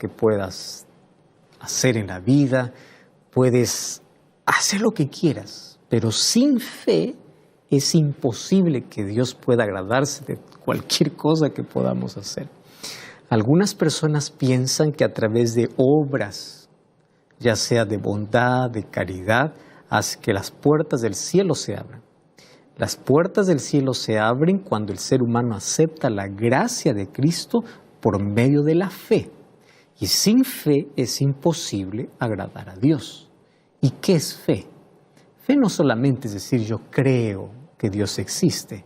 que puedas hacer en la vida, puedes hacer lo que quieras, pero sin fe es imposible que Dios pueda agradarse de cualquier cosa que podamos hacer. Algunas personas piensan que a través de obras, ya sea de bondad, de caridad, hace que las puertas del cielo se abran. Las puertas del cielo se abren cuando el ser humano acepta la gracia de Cristo por medio de la fe. Y sin fe es imposible agradar a Dios. ¿Y qué es fe? Fe no solamente es decir yo creo que Dios existe.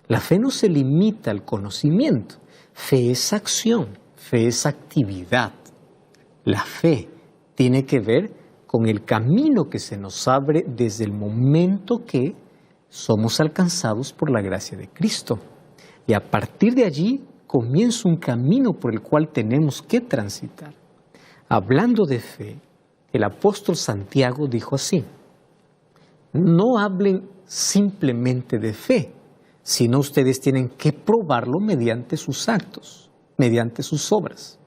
La fe no se limita al conocimiento. Fe es acción, fe es actividad. La fe tiene que ver con el camino que se nos abre desde el momento que somos alcanzados por la gracia de Cristo. Y a partir de allí comienza un camino por el cual tenemos que transitar. Hablando de fe, el apóstol Santiago dijo así: no hablen simplemente de fe, sino ustedes tienen que probarlo mediante sus actos, mediante sus obras.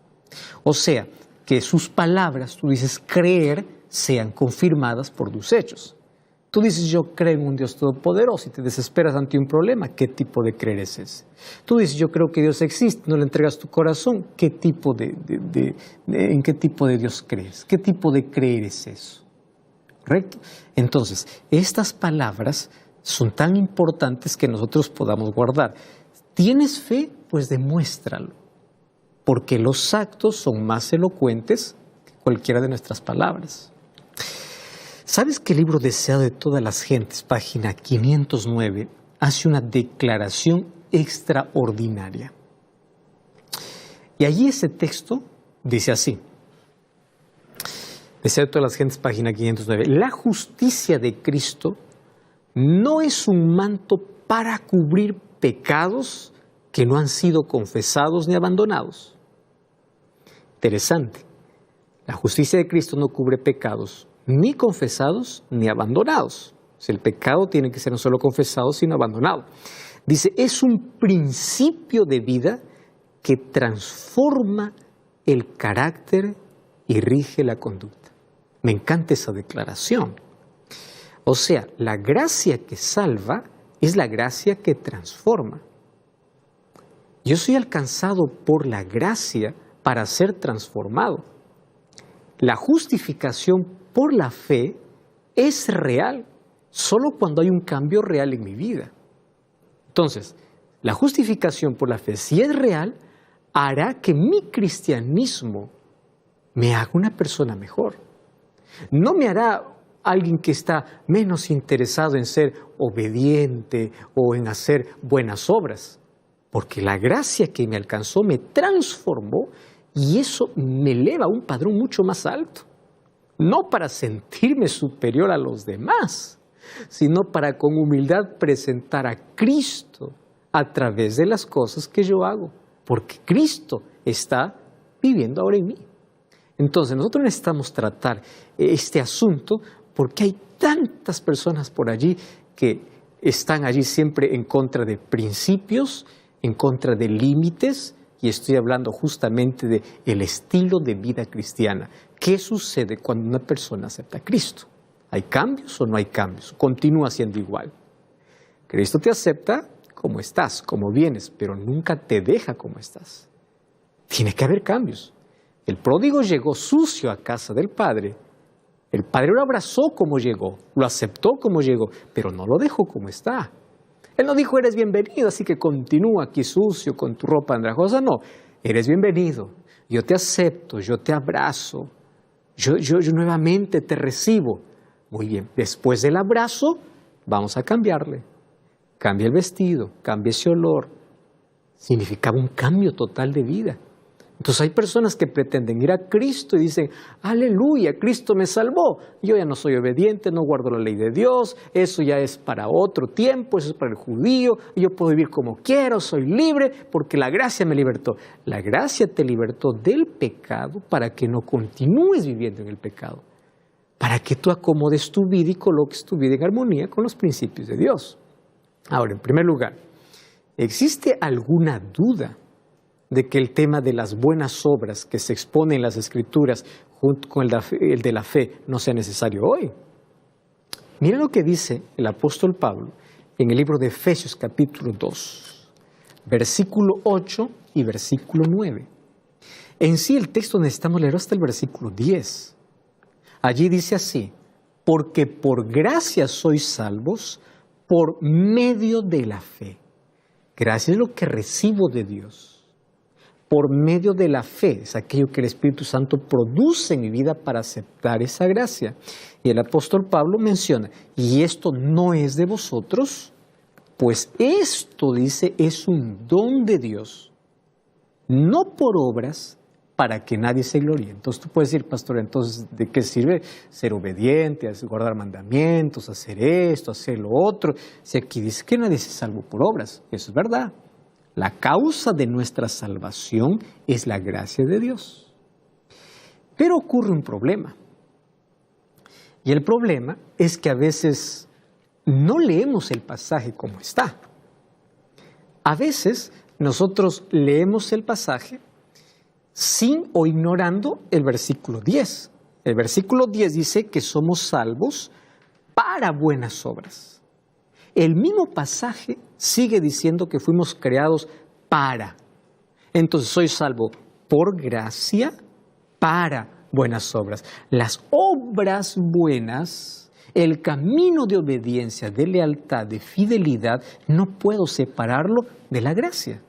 O sea, que sus palabras, tú dices creer, sean confirmadas por tus hechos. Tú dices yo creo en un Dios todopoderoso y te desesperas ante un problema. ¿Qué tipo de creer es ese? Tú dices yo creo que Dios existe, no le entregas tu corazón. ¿En qué tipo de Dios crees? ¿Qué tipo de creer es eso? ¿Correcto? Entonces, estas palabras son tan importantes que nosotros podamos guardar. ¿Tienes fe? Pues demuéstralo. Porque los actos son más elocuentes que cualquiera de nuestras palabras. ¿Sabes que el libro Deseado de todas las gentes, página 509, hace una declaración extraordinaria? Y allí ese texto dice así: Deseado de todas las gentes, página 509, la justicia de Cristo no es un manto para cubrir pecados que no han sido confesados ni abandonados. Interesante. La justicia de Cristo no cubre pecados ni confesados ni abandonados. O sea, el pecado tiene que ser no solo confesado, sino abandonado. Dice, es un principio de vida que transforma el carácter y rige la conducta. Me encanta esa declaración. O sea, la gracia que salva es la gracia que transforma. Yo soy alcanzado por la gracia para ser transformado. La justificación por la fe es real solo cuando hay un cambio real en mi vida. Entonces, la justificación por la fe, si es real, hará que mi cristianismo me haga una persona mejor. No me hará alguien que está menos interesado en ser obediente o en hacer buenas obras, porque la gracia que me alcanzó me transformó y eso me eleva a un padrón mucho más alto. No para sentirme superior a los demás, sino para con humildad presentar a Cristo a través de las cosas que yo hago, porque Cristo está viviendo ahora en mí. Entonces nosotros necesitamos tratar este asunto porque hay tantas personas por allí que están allí siempre en contra de principios, en contra de límites, y estoy hablando justamente del estilo de vida cristiana. ¿Qué sucede cuando una persona acepta a Cristo? ¿Hay cambios o no hay cambios? Continúa siendo igual. Cristo te acepta como estás, como vienes, pero nunca te deja como estás. Tiene que haber cambios. El pródigo llegó sucio a casa del Padre. El Padre lo abrazó como llegó, lo aceptó como llegó, pero no lo dejó como está. Él no dijo, eres bienvenido, así que continúa aquí sucio con tu ropa andrajosa. No, eres bienvenido, yo te acepto, yo te abrazo, yo nuevamente te recibo. Muy bien, después del abrazo, vamos a cambiarle. Cambia el vestido, cambia ese olor. Significaba un cambio total de vida. Entonces hay personas que pretenden ir a Cristo y dicen, aleluya, Cristo me salvó. Yo ya no soy obediente, no guardo la ley de Dios, eso ya es para otro tiempo, eso es para el judío, yo puedo vivir como quiero, soy libre porque la gracia me libertó. La gracia te libertó del pecado para que no continúes viviendo en el pecado, para que tú acomodes tu vida y coloques tu vida en armonía con los principios de Dios. Ahora, en primer lugar, ¿existe alguna duda de que el tema de las buenas obras que se expone en las Escrituras junto con el de la fe no sea necesario hoy. Mira lo que dice el apóstol Pablo en el libro de Efesios capítulo 2, versículo 8 y versículo 9. En sí el texto necesitamos leer hasta el versículo 10. Allí dice así: porque por gracia sois salvos por medio de la fe. Gracia es lo que recibo de Dios. Por medio de la fe, es aquello que el Espíritu Santo produce en mi vida para aceptar esa gracia. Y el apóstol Pablo menciona, y esto no es de vosotros, pues esto, dice, es un don de Dios, no por obras, para que nadie se gloríe. Entonces tú puedes decir, pastor, entonces, ¿de qué sirve ser obediente, guardar mandamientos, hacer esto, hacer lo otro? Si aquí dice que nadie se salvó por obras, eso es verdad. La causa de nuestra salvación es la gracia de Dios. Pero ocurre un problema. Y el problema es que a veces no leemos el pasaje como está. A veces nosotros leemos el pasaje sin o ignorando el versículo 10. El versículo 10 dice que somos salvos para buenas obras. El mismo pasaje sigue diciendo que fuimos creados para. Entonces soy salvo por gracia para buenas obras. Las obras buenas, el camino de obediencia, de lealtad, de fidelidad, no puedo separarlo de la gracia.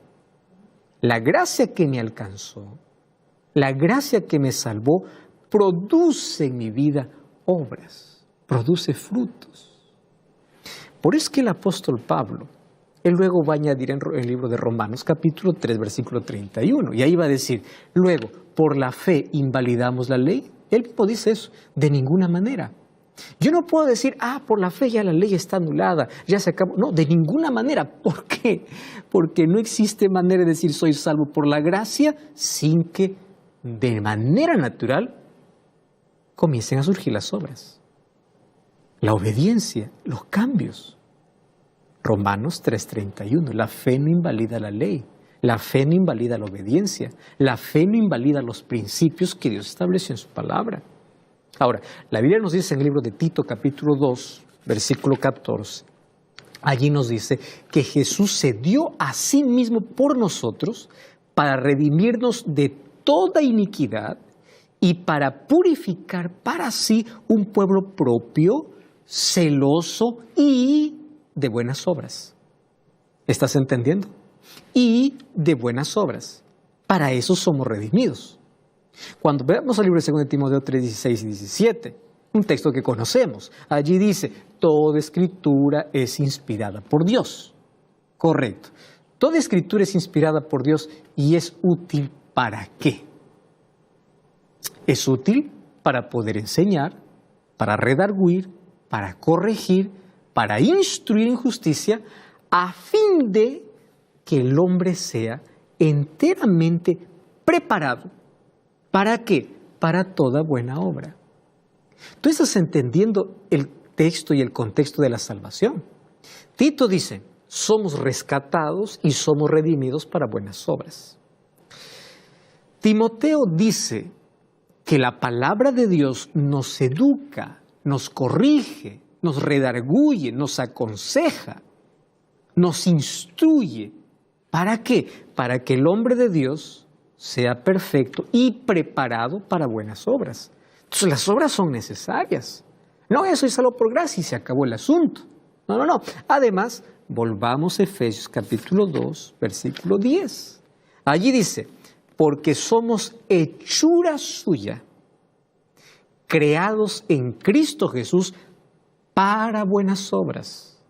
La gracia que me alcanzó, la gracia que me salvó, produce en mi vida obras, produce frutos. Por eso es que el apóstol Pablo, él luego va a añadir en el libro de Romanos capítulo 3, versículo 31, y ahí va a decir, luego, por la fe invalidamos la ley. Él mismo dice eso, de ninguna manera. Yo no puedo decir, por la fe ya la ley está anulada, ya se acabó. No, de ninguna manera. ¿Por qué? Porque no existe manera de decir soy salvo por la gracia sin que de manera natural comiencen a surgir las obras. La obediencia, los cambios. Romanos 3:31, la fe no invalida la ley, la fe no invalida la obediencia, la fe no invalida los principios que Dios estableció en su palabra. Ahora, la Biblia nos dice en el libro de Tito capítulo 2, versículo 14, allí nos dice que Jesús se dio a sí mismo por nosotros para redimirnos de toda iniquidad y para purificar para sí un pueblo propio, celoso y de buenas obras. ¿Estás entendiendo? Y de buenas obras. Para eso somos redimidos. Cuando veamos el libro de 2 Timoteo 3, 16 y 17, un texto que conocemos, allí dice, toda escritura es inspirada por Dios. Correcto. Toda escritura es inspirada por Dios y es útil ¿para qué? Es útil para poder enseñar, para redarguir, para corregir, para instruir en justicia, a fin de que el hombre sea enteramente preparado. ¿Para qué? Para toda buena obra. Tú estás entendiendo el texto y el contexto de la salvación. Tito dice, somos rescatados y somos redimidos para buenas obras. Timoteo dice que la palabra de Dios nos educa, nos corrige, nos redarguye, nos aconseja, nos instruye. ¿Para qué? Para que el hombre de Dios sea perfecto y preparado para buenas obras. Entonces las obras son necesarias. No, yo soy salvo por gracia y se acabó el asunto. No. Además, volvamos a Efesios capítulo 2, versículo 10. Allí dice, porque somos hechura suya, creados en Cristo Jesús para buenas obras,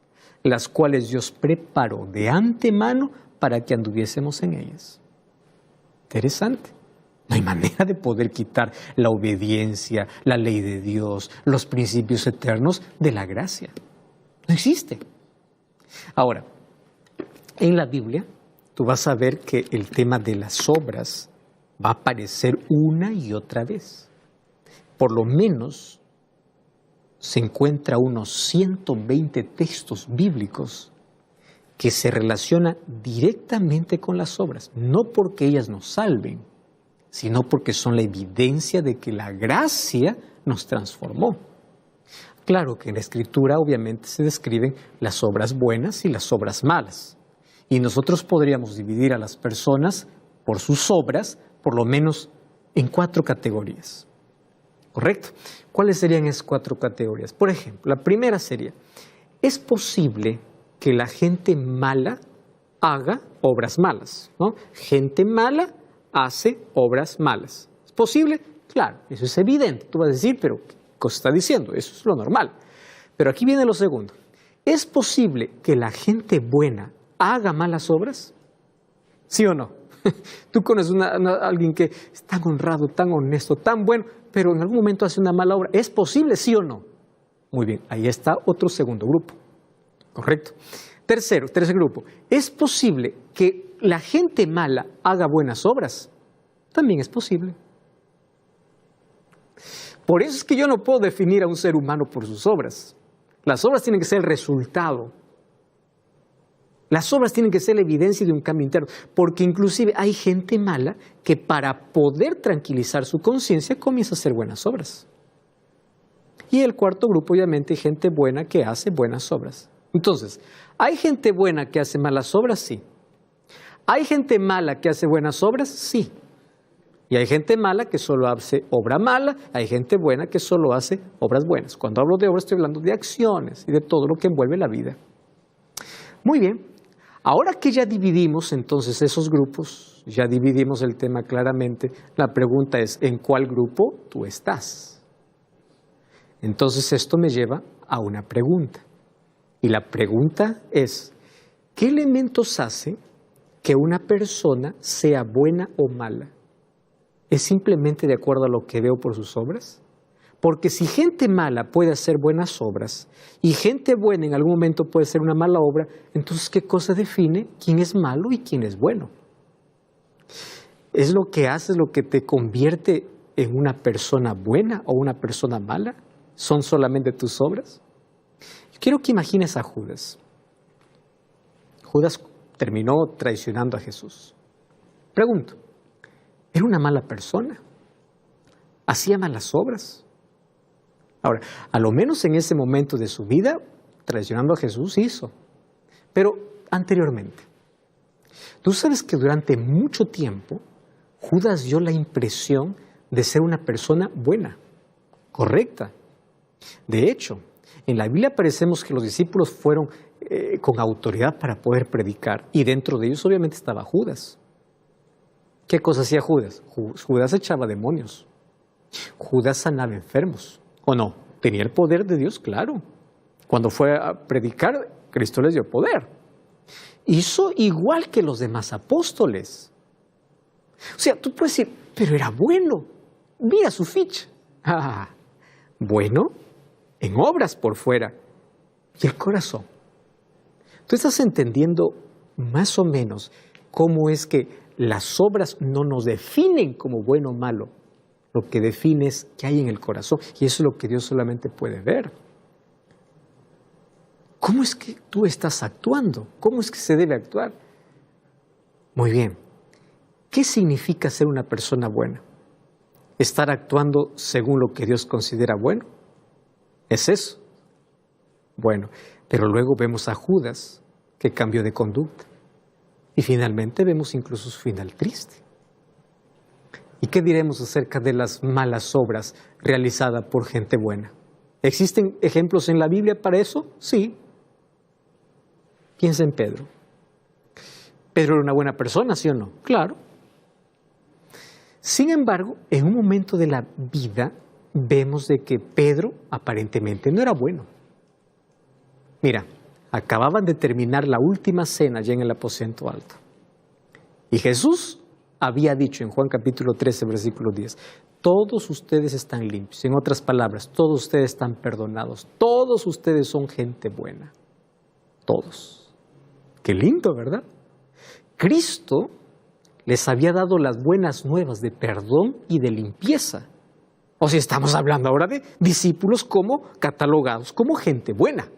las cuales Dios preparó de antemano para que anduviésemos en ellas. Interesante. No hay manera de poder quitar la obediencia, la ley de Dios, los principios eternos de la gracia. No existe. Ahora, en la Biblia, tú vas a ver que el tema de las obras va a aparecer una y otra vez. Por lo menos se encuentra unos 120 textos bíblicos que se relaciona directamente con las obras, no porque ellas nos salven, sino porque son la evidencia de que la gracia nos transformó. Claro que en la Escritura obviamente se describen las obras buenas y las obras malas. Y nosotros podríamos dividir a las personas por sus obras, por lo menos en 4 categorías. ¿Correcto? ¿Cuáles serían esas 4 categorías? Por ejemplo, la primera sería, ¿es posible que la gente mala haga obras malas? ¿No? Gente mala hace obras malas. ¿Es posible? Claro, eso es evidente. Tú vas a decir, pero ¿qué cosa está diciendo? Eso es lo normal. Pero aquí viene lo segundo. ¿Es posible que la gente buena haga malas obras? ¿Sí o no? Tú conoces a alguien que es tan honrado, tan honesto, tan bueno, pero en algún momento hace una mala obra. ¿Es posible, sí o no? Muy bien, ahí está otro segundo grupo. ¿Correcto? Tercer grupo. ¿Es posible que la gente mala haga buenas obras? También es posible. Por eso es que yo no puedo definir a un ser humano por sus obras. Las obras tienen que ser el resultado. Las obras tienen que ser la evidencia de un cambio interno, porque inclusive hay gente mala que para poder tranquilizar su conciencia comienza a hacer buenas obras. Y el cuarto grupo, obviamente, hay gente buena que hace buenas obras. Entonces, ¿hay gente buena que hace malas obras? Sí. ¿Hay gente mala que hace buenas obras? Sí. Y hay gente mala que solo hace obra mala, hay gente buena que solo hace obras buenas. Cuando hablo de obras estoy hablando de acciones y de todo lo que envuelve la vida. Muy bien, ahora que ya dividimos entonces esos grupos, ya dividimos el tema claramente, la pregunta es, ¿en cuál grupo tú estás? Entonces esto me lleva a una pregunta. Y la pregunta es, ¿qué elementos hace que una persona sea buena o mala? ¿Es simplemente de acuerdo a lo que veo por sus obras? Porque si gente mala puede hacer buenas obras y gente buena en algún momento puede hacer una mala obra, entonces ¿qué cosa define quién es malo y quién es bueno? ¿Es lo que haces lo que te convierte en una persona buena o una persona mala? ¿Son solamente tus obras? Yo quiero que imagines a Judas. Judas terminó traicionando a Jesús. Pregunto, ¿era una mala persona? ¿Hacía malas obras? Ahora, a lo menos en ese momento de su vida, traicionando a Jesús hizo. Pero anteriormente, tú sabes que durante mucho tiempo, Judas dio la impresión de ser una persona buena, correcta. De hecho, en la Biblia aparecemos que los discípulos fueron con autoridad para poder predicar, y dentro de ellos obviamente estaba Judas. ¿Qué cosa hacía Judas? Judas echaba demonios. Judas sanaba enfermos. ¿O no? ¿Tenía el poder de Dios? Claro. Cuando fue a predicar, Cristo les dio poder. Hizo igual que los demás apóstoles. O sea, tú puedes decir, pero era bueno. Mira su ficha. Ah, bueno, en obras por fuera. ¿Y el corazón? Tú estás entendiendo más o menos cómo es que las obras no nos definen como bueno o malo. Lo que define es qué hay en el corazón. Y eso es lo que Dios solamente puede ver. ¿Cómo es que tú estás actuando? ¿Cómo es que se debe actuar? Muy bien. ¿Qué significa ser una persona buena? ¿Estar actuando según lo que Dios considera bueno? ¿Es eso? Bueno, pero luego vemos a Judas que cambió de conducta. Y finalmente vemos incluso su final triste. ¿Y qué diremos acerca de las malas obras realizadas por gente buena? ¿Existen ejemplos en la Biblia para eso? Sí. Piensa en Pedro. ¿Pedro era una buena persona, sí o no? Claro. Sin embargo, en un momento de la vida vemos de que Pedro aparentemente no era bueno. Mira, acababan de terminar la última cena ya en el aposento alto. Y Jesús había dicho en Juan capítulo 13, versículo 10, todos ustedes están limpios. En otras palabras, todos ustedes están perdonados. Todos ustedes son gente buena. Todos. Qué lindo, ¿verdad? Cristo les había dado las buenas nuevas de perdón y de limpieza. O sea, estamos hablando ahora de discípulos como catalogados como gente buena.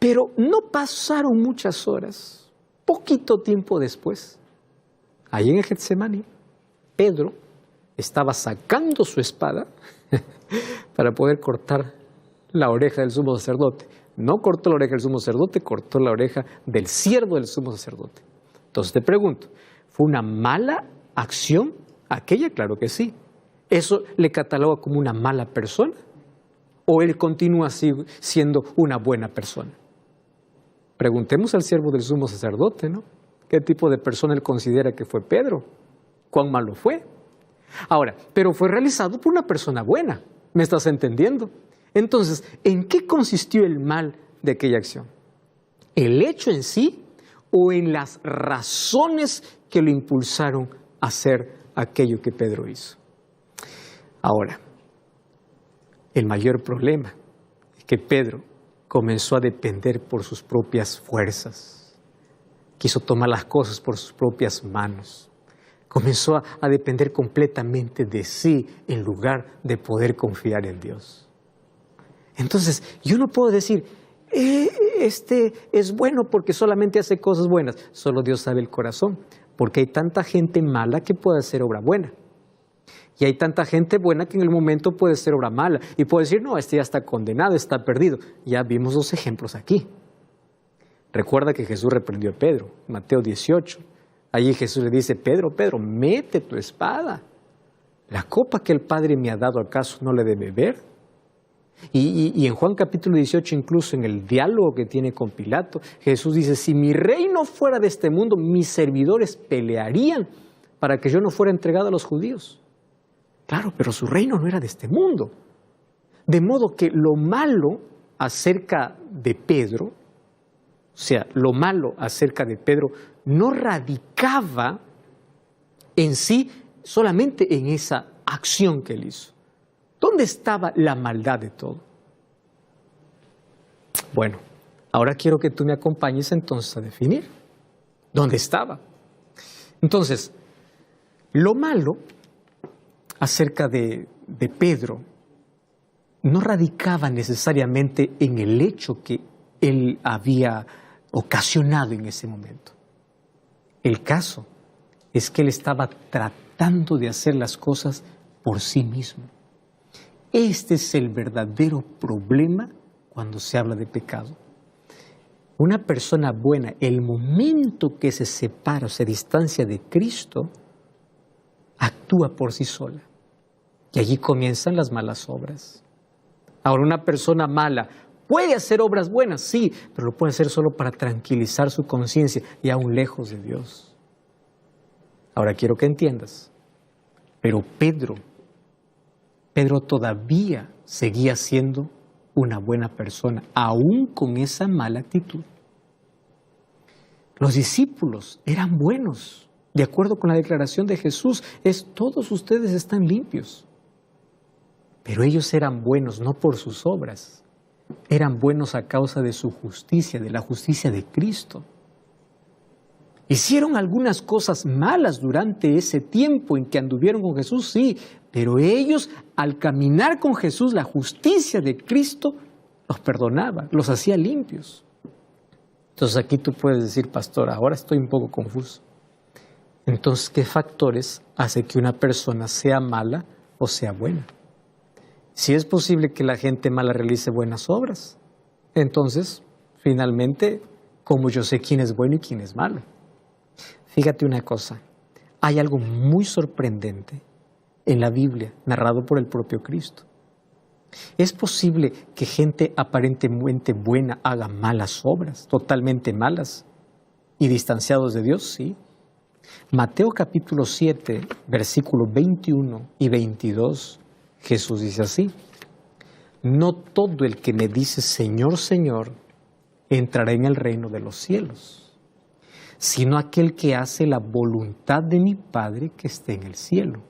Pero no pasaron muchas horas, poquito tiempo después, ahí en el Getsemaní, Pedro estaba sacando su espada para poder cortar la oreja del sumo sacerdote. No cortó la oreja del sumo sacerdote, cortó la oreja del siervo del sumo sacerdote. Entonces te pregunto, ¿fue una mala acción aquella? Claro que sí. ¿Eso le cataloga como una mala persona? ¿O él continúa siendo una buena persona? Preguntemos al siervo del sumo sacerdote, ¿no? ¿Qué tipo de persona él considera que fue Pedro? ¿Cuán malo fue? Ahora, pero fue realizado por una persona buena. ¿Me estás entendiendo? Entonces, ¿en qué consistió el mal de aquella acción? ¿El hecho en sí o en las razones que lo impulsaron a hacer aquello que Pedro hizo? Ahora, el mayor problema es que Pedro comenzó a depender por sus propias fuerzas. Quiso tomar las cosas por sus propias manos. Comenzó a depender completamente de sí en lugar de poder confiar en Dios. Entonces, yo no puedo decir, este es bueno porque solamente hace cosas buenas. Solo Dios sabe el corazón, porque hay tanta gente mala que puede hacer obra buena. Y hay tanta gente buena que en el momento puede hacer obra mala. Y puede decir, no, este ya está condenado, está perdido. Ya vimos dos ejemplos aquí. Recuerda que Jesús reprendió a Pedro, Mateo 18. Allí Jesús le dice, Pedro, mete tu espada. ¿La copa que el Padre me ha dado acaso no le de beber? Y en Juan capítulo 18, incluso en el diálogo que tiene con Pilato, Jesús dice, si mi reino fuera de este mundo, mis servidores pelearían para que yo no fuera entregado a los judíos. Claro, pero su reino no era de este mundo. De modo que lo malo acerca de Pedro, o sea, lo malo acerca de Pedro no radicaba en sí solamente en esa acción que él hizo. ¿Dónde estaba la maldad de todo? Bueno, ahora quiero que tú me acompañes entonces a definir dónde estaba. Entonces, lo malo acerca de Pedro no radicaba necesariamente en el hecho que él había ocasionado en ese momento. El caso es que él estaba tratando de hacer las cosas por sí mismo. Este es el verdadero problema cuando se habla de pecado. Una persona buena, el momento que se separa o se distancia de Cristo, actúa por sí sola. Y allí comienzan las malas obras. Ahora, una persona mala puede hacer obras buenas, sí, pero lo puede hacer solo para tranquilizar su conciencia y aún lejos de Dios. Ahora quiero que entiendas, pero Pedro todavía seguía siendo una buena persona, aún con esa mala actitud. Los discípulos eran buenos, de acuerdo con la declaración de Jesús, todos ustedes están limpios. Pero ellos eran buenos no por sus obras, eran buenos a causa de su justicia, de la justicia de Cristo. Hicieron algunas cosas malas durante ese tiempo en que anduvieron con Jesús, sí, pero ellos, al caminar con Jesús, la justicia de Cristo los perdonaba, los hacía limpios. Entonces aquí tú puedes decir, pastor, ahora estoy un poco confuso. Entonces, ¿qué factores hace que una persona sea mala o sea buena? Si es posible que la gente mala realice buenas obras, entonces, finalmente, ¿cómo yo sé quién es bueno y quién es malo? Fíjate una cosa, hay algo muy sorprendente en la Biblia, narrado por el propio Cristo. ¿Es posible que gente aparentemente buena haga malas obras, totalmente malas, y distanciados de Dios? Sí. Mateo capítulo 7, versículos 21 y 22, Jesús dice así, no todo el que me dice Señor, Señor, entrará en el reino de los cielos, sino aquel que hace la voluntad de mi Padre que esté en el cielo.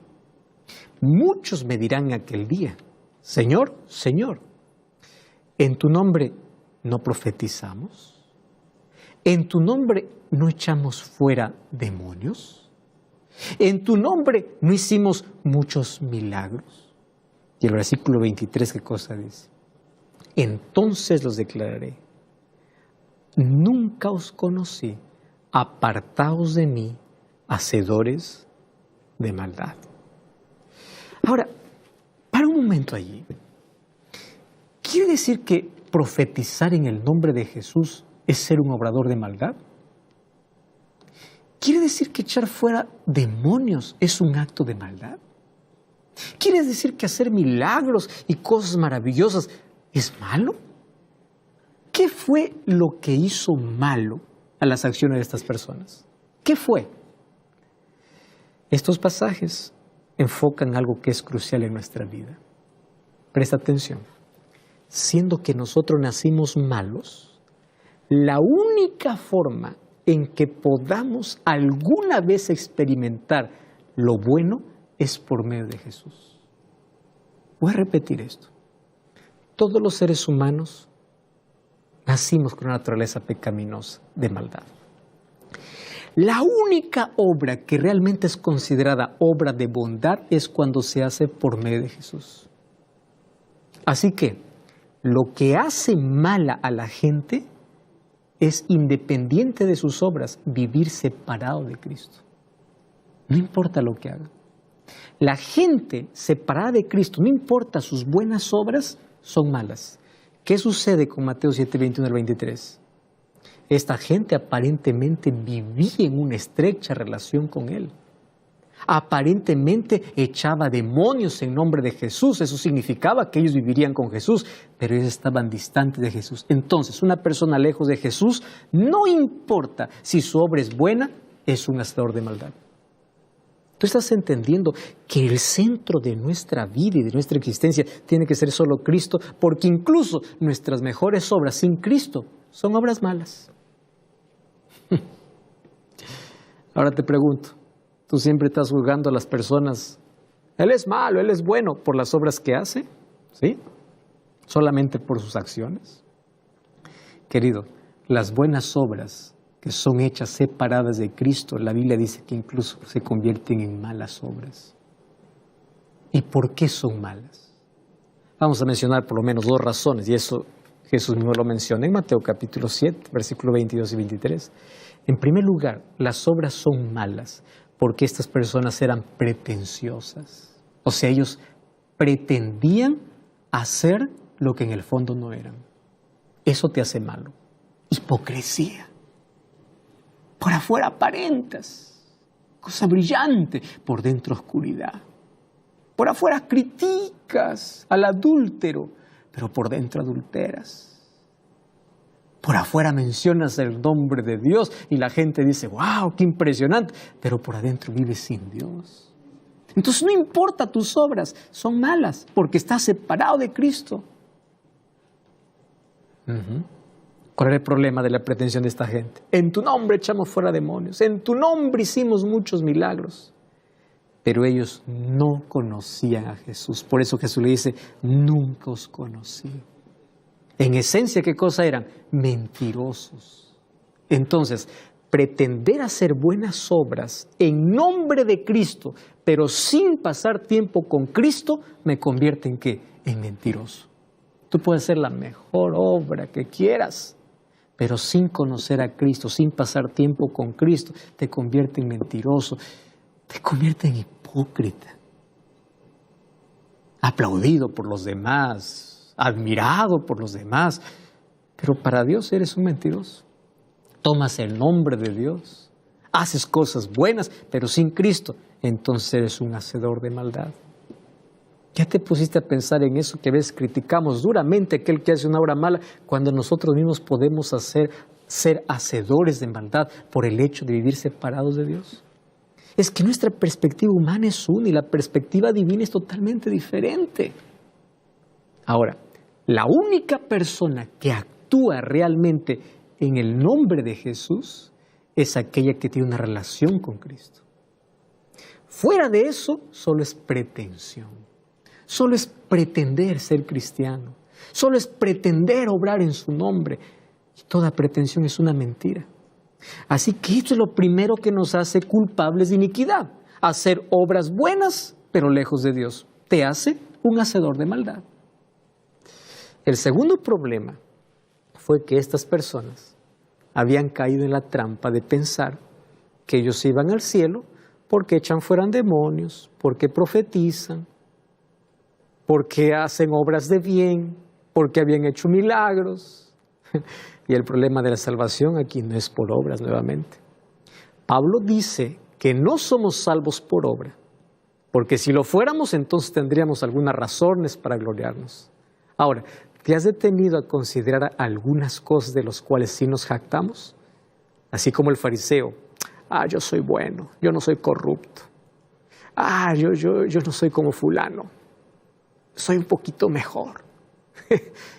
Muchos me dirán en aquel día, Señor, Señor, ¿en tu nombre no profetizamos? ¿En tu nombre no echamos fuera demonios? ¿En tu nombre no hicimos muchos milagros? Y el versículo 23, ¿qué cosa dice? Entonces los declararé, nunca os conocí, apartaos de mí, hacedores de maldad. Ahora, para un momento allí, ¿quiere decir que profetizar en el nombre de Jesús es ser un obrador de maldad? ¿Quiere decir que echar fuera demonios es un acto de maldad? ¿Quiere decir que hacer milagros y cosas maravillosas es malo? ¿Qué fue lo que hizo malo a las acciones de estas personas? ¿Qué fue? Estos pasajes enfocan algo que es crucial en nuestra vida. Presta atención. Siendo que nosotros nacimos malos, la única forma en que podamos alguna vez experimentar lo bueno es por medio de Jesús. Voy a repetir esto. Todos los seres humanos nacimos con una naturaleza pecaminosa de maldad. La única obra que realmente es considerada obra de bondad es cuando se hace por medio de Jesús. Así que lo que hace mala a la gente es, independiente de sus obras, vivir separado de Cristo. No importa lo que haga. La gente separada de Cristo, no importa sus buenas obras, son malas. ¿Qué sucede con Mateo 7, 21 al 23? Esta gente aparentemente vivía en una estrecha relación con Él. Aparentemente echaba demonios en nombre de Jesús. Eso significaba que ellos vivirían con Jesús, pero ellos estaban distantes de Jesús. Entonces, una persona lejos de Jesús, no importa si su obra es buena, es un hacedor de maldad. Tú estás entendiendo que el centro de nuestra vida y de nuestra existencia tiene que ser solo Cristo, porque incluso nuestras mejores obras sin Cristo son obras malas. Ahora te pregunto, ¿tú siempre estás juzgando a las personas? Él es malo, él es bueno, por las obras que hace, ¿sí? Solamente por sus acciones. Querido, las buenas obras que son hechas separadas de Cristo, la Biblia dice que incluso se convierten en malas obras. ¿Y por qué son malas? Vamos a mencionar por lo menos dos razones, y eso Jesús mismo lo menciona en Mateo capítulo 7, versículos 22 y 23. En primer lugar, las obras son malas porque estas personas eran pretenciosas. O sea, ellos pretendían hacer lo que en el fondo no eran. Eso te hace malo. Hipocresía. Por afuera aparentas, cosa brillante, por dentro oscuridad. Por afuera criticas al adúltero, pero por dentro adulteras. Por afuera mencionas el nombre de Dios y la gente dice, wow, qué impresionante, pero por adentro vives sin Dios. Entonces no importa tus obras, son malas, porque estás separado de Cristo. ¿Cuál era el problema de la pretensión de esta gente? En tu nombre echamos fuera demonios, en tu nombre hicimos muchos milagros. Pero ellos no conocían a Jesús. Por eso Jesús le dice, nunca os conocí. En esencia, ¿qué cosa eran? Mentirosos. Entonces, pretender hacer buenas obras en nombre de Cristo, pero sin pasar tiempo con Cristo, me convierte en ¿qué? En mentiroso. Tú puedes hacer la mejor obra que quieras, pero sin conocer a Cristo, sin pasar tiempo con Cristo, te convierte en mentiroso, te convierte en hipócrita. Aplaudido por los demás, admirado por los demás, pero para Dios eres un mentiroso. Tomas el nombre de Dios, haces cosas buenas, pero sin Cristo, entonces eres un hacedor de maldad. ¿Ya te pusiste a pensar en eso que a veces criticamos duramente a aquel que hace una obra mala cuando nosotros mismos podemos ser hacedores de maldad por el hecho de vivir separados de Dios? Es que nuestra perspectiva humana es una y la perspectiva divina es totalmente diferente. Ahora, la única persona que actúa realmente en el nombre de Jesús es aquella que tiene una relación con Cristo. Fuera de eso, solo es pretensión. Solo es pretender ser cristiano. Solo es pretender obrar en su nombre. Y toda pretensión es una mentira. Así que esto es lo primero que nos hace culpables de iniquidad. Hacer obras buenas, pero lejos de Dios. Te hace un hacedor de maldad. El segundo problema fue que estas personas habían caído en la trampa de pensar que ellos iban al cielo porque echan fuera demonios, porque profetizan, porque hacen obras de bien, porque habían hecho milagros. Y el problema de la salvación aquí no es por obras nuevamente. Pablo dice que no somos salvos por obra, porque si lo fuéramos entonces tendríamos algunas razones para gloriarnos. Ahora, ¿te has detenido a considerar algunas cosas de las cuales sí nos jactamos? Así como el fariseo, yo soy bueno, yo no soy corrupto. Yo no soy como fulano, soy un poquito mejor.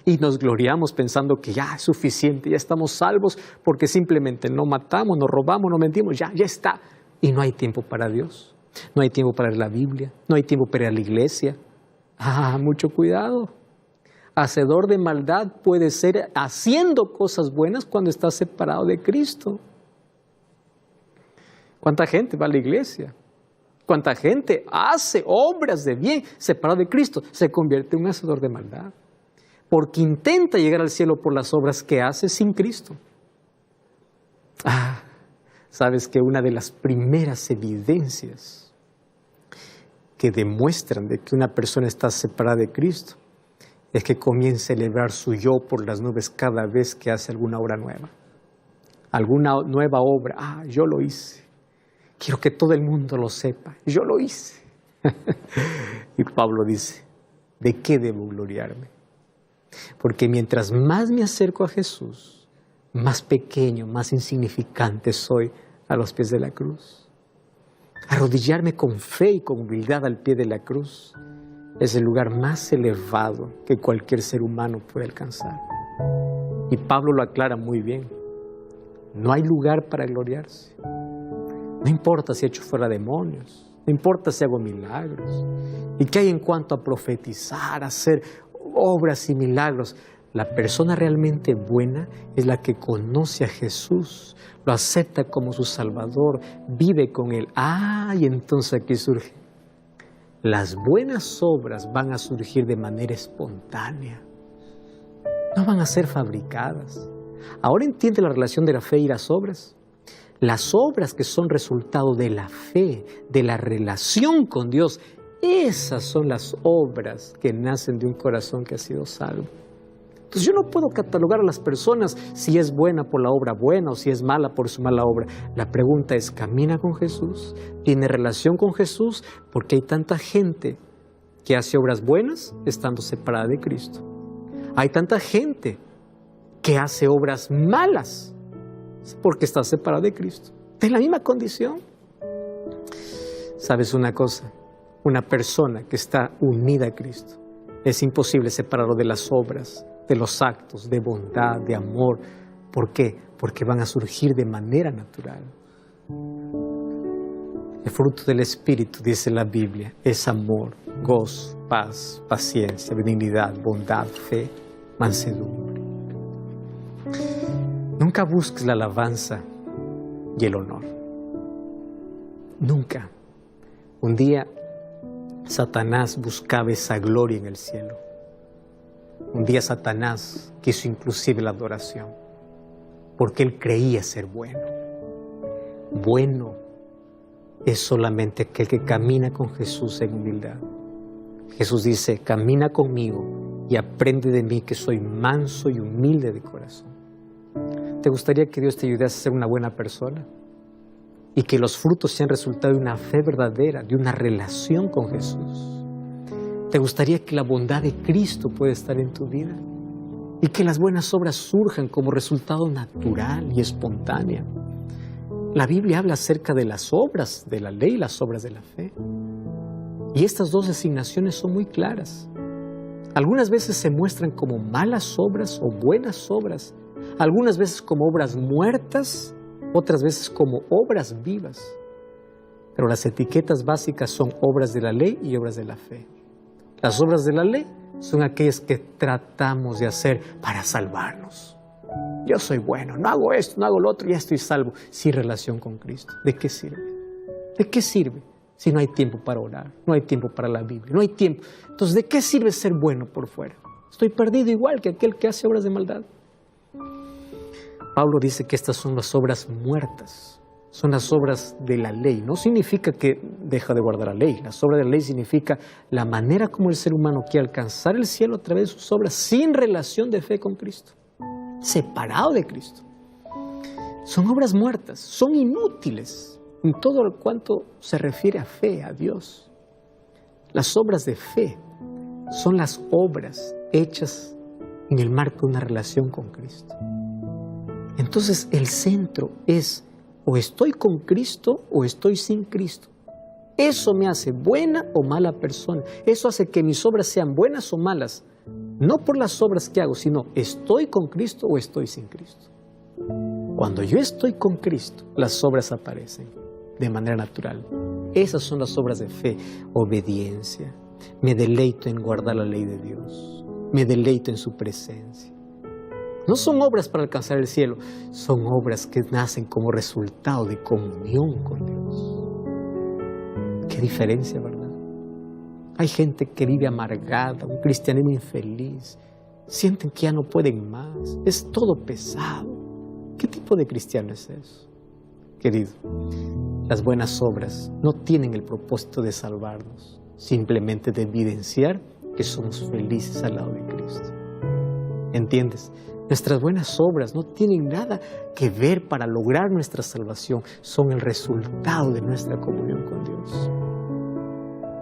Y nos gloriamos pensando que ya es suficiente, ya estamos salvos porque simplemente no matamos, no robamos, no mentimos, ya está. Y no hay tiempo para Dios, no hay tiempo para leer la Biblia, no hay tiempo para ir a la iglesia. Mucho cuidado. Hacedor de maldad puede ser haciendo cosas buenas cuando está separado de Cristo. ¿Cuánta gente va a la iglesia? ¿Cuánta gente hace obras de bien separado de Cristo? Se convierte en un hacedor de maldad, porque intenta llegar al cielo por las obras que hace sin Cristo. Sabes que una de las primeras evidencias que demuestran de que una persona está separada de Cristo es que comience a elevar su yo por las nubes cada vez que hace alguna obra nueva. Alguna nueva obra. Yo lo hice. Quiero que todo el mundo lo sepa. Yo lo hice. Y Pablo dice, ¿de qué debo gloriarme? Porque mientras más me acerco a Jesús, más pequeño, más insignificante soy a los pies de la cruz. Arrodillarme con fe y con humildad al pie de la cruz es el lugar más elevado que cualquier ser humano puede alcanzar. Y Pablo lo aclara muy bien. No hay lugar para gloriarse. No importa si he hecho fuera demonios, no importa si hago milagros. ¿Y qué hay en cuanto a profetizar, hacer obras y milagros? La persona realmente buena es la que conoce a Jesús, lo acepta como su Salvador, vive con Él. Y entonces aquí surge. Las buenas obras van a surgir de manera espontánea. No van a ser fabricadas. Ahora entiende la relación de la fe y las obras. Las obras que son resultado de la fe, de la relación con Dios, esas son las obras que nacen de un corazón que ha sido salvo. Entonces yo no puedo catalogar a las personas si es buena por la obra buena o si es mala por su mala obra. La pregunta es, ¿camina con Jesús? ¿Tiene relación con Jesús? Porque hay tanta gente que hace obras buenas estando separada de Cristo. Hay tanta gente que hace obras malas porque está separada de Cristo. Es la misma condición. ¿Sabes una cosa? Una persona que está unida a Cristo, es imposible separarlo de las obras, de los actos de bondad, de amor. ¿Por qué? Porque van a surgir de manera natural. El fruto del Espíritu, dice la Biblia, es amor, gozo, paz, paciencia, benignidad, bondad, fe, mansedumbre. Nunca busques la alabanza y el honor. Nunca. Un día Satanás buscaba esa gloria en el cielo. Un día Satanás quiso inclusive la adoración, porque él creía ser bueno. Bueno es solamente aquel que camina con Jesús en humildad. Jesús dice, camina conmigo y aprende de mí que soy manso y humilde de corazón. ¿Te gustaría que Dios te ayudase a ser una buena persona? Y que los frutos sean resultado de una fe verdadera, de una relación con Jesús. ¿Te gustaría que la bondad de Cristo pueda estar en tu vida? Y que las buenas obras surjan como resultado natural y espontáneo. La Biblia habla acerca de las obras de la ley y las obras de la fe. Y estas dos designaciones son muy claras. Algunas veces se muestran como malas obras o buenas obras. Algunas veces como obras muertas, otras veces como obras vivas. Pero las etiquetas básicas son obras de la ley y obras de la fe. Las obras de la ley son aquellas que tratamos de hacer para salvarnos. Yo soy bueno, no hago esto, no hago lo otro, ya estoy salvo, sin relación con Cristo. ¿De qué sirve? ¿De qué sirve si no hay tiempo para orar? No hay tiempo para la Biblia, no hay tiempo. Entonces, ¿de qué sirve ser bueno por fuera? Estoy perdido igual que aquel que hace obras de maldad. Pablo dice que estas son las obras muertas, son las obras de la ley. No significa que deja de guardar la ley. Las obras de la ley significa la manera como el ser humano quiere alcanzar el cielo a través de sus obras sin relación de fe con Cristo, separado de Cristo. Son obras muertas, son inútiles en todo cuanto se refiere a fe, a Dios. Las obras de fe son las obras hechas en el marco de una relación con Cristo. Entonces el centro es o estoy con Cristo o estoy sin Cristo. Eso me hace buena o mala persona. Eso hace que mis obras sean buenas o malas, no por las obras que hago, sino estoy con Cristo o estoy sin Cristo. Cuando yo estoy con Cristo, las obras aparecen de manera natural. Esas son las obras de fe, obediencia. Me deleito en guardar la ley de Dios. Me deleito en su presencia. No son obras para alcanzar el cielo, son obras que nacen como resultado de comunión con Dios. Qué diferencia, ¿verdad? Hay gente que vive amargada, un cristianismo infeliz. Sienten que ya no pueden más, es todo pesado. ¿Qué tipo de cristiano es eso? Querido, las buenas obras no tienen el propósito de salvarnos, simplemente de evidenciar que somos felices al lado de Cristo. ¿Entiendes? Nuestras buenas obras no tienen nada que ver para lograr nuestra salvación, son el resultado de nuestra comunión con Dios.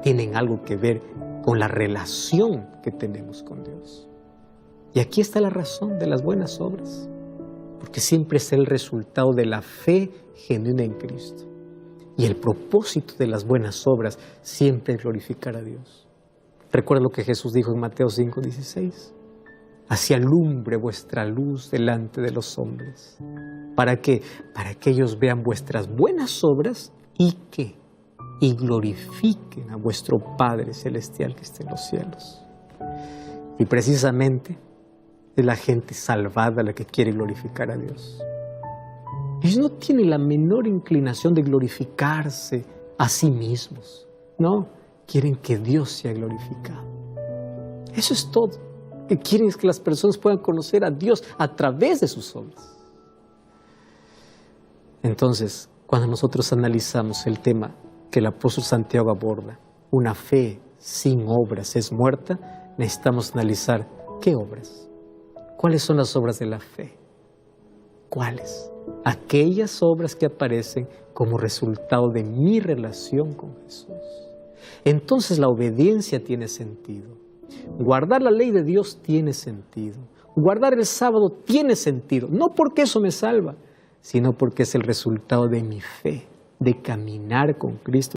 Tienen algo que ver con la relación que tenemos con Dios. Y aquí está la razón de las buenas obras, porque siempre es el resultado de la fe genuina en Cristo. Y el propósito de las buenas obras siempre es glorificar a Dios. Recuerda lo que Jesús dijo en Mateo 5:16. Así alumbre vuestra luz delante de los hombres. ¿Para qué? Para que ellos vean vuestras buenas obras y ¿qué? Y glorifiquen a vuestro Padre Celestial que está en los cielos. Y precisamente es la gente salvada la que quiere glorificar a Dios. Ellos no tienen la menor inclinación de glorificarse a sí mismos. No, quieren que Dios sea glorificado. Eso es todo. Que quieren es que las personas puedan conocer a Dios a través de sus obras. Entonces, cuando nosotros analizamos el tema que el apóstol Santiago aborda, una fe sin obras es muerta, necesitamos analizar qué obras. ¿Cuáles son las obras de la fe? ¿Cuáles? Aquellas obras que aparecen como resultado de mi relación con Jesús. Entonces la obediencia tiene sentido. Guardar la ley de Dios tiene sentido. Guardar el sábado tiene sentido. No porque eso me salva, sino porque es el resultado de mi fe, de caminar con Cristo.